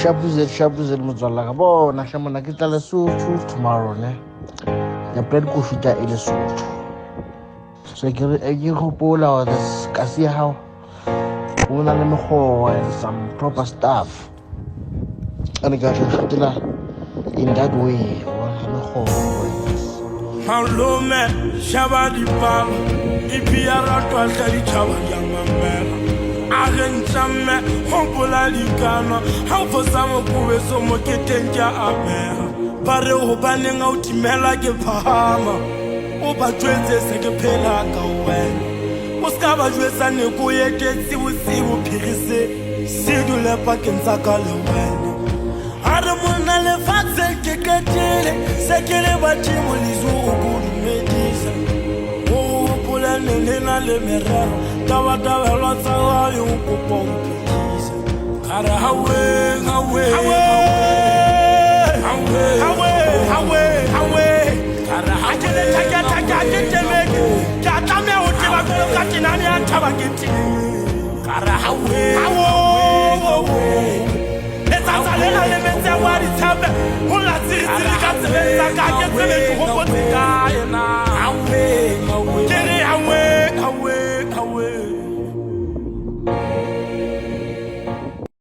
Shabuzel motswalla ka bona hlamana ke tla Lesotho tomorrow ne. Ya plan go fita e Lesotho. So ke gopola this ka see how una le mekgwa and some proper stuff. And I got to fitela in that way. Hello man, Shabadi Pam, Ipiara Twaltari Chava Yamamera. Arentame, Hompola Ligana, how for some who so much Amer. Pare Obaning out Mela Gepahama, Oba Dresses and Gepela Gawen. Oscava dress and Negoye gets you with Sibu Pirise, Sidula Pakensakalawen. Aramuna le fatse kekatele sekele batimu lizu ukuru medisa o pula nena le mera tawa la tsawa yo kupongisa kara hawe kara hakele taka ketemeke katame utiba katinani antaba ketini kara Let's go.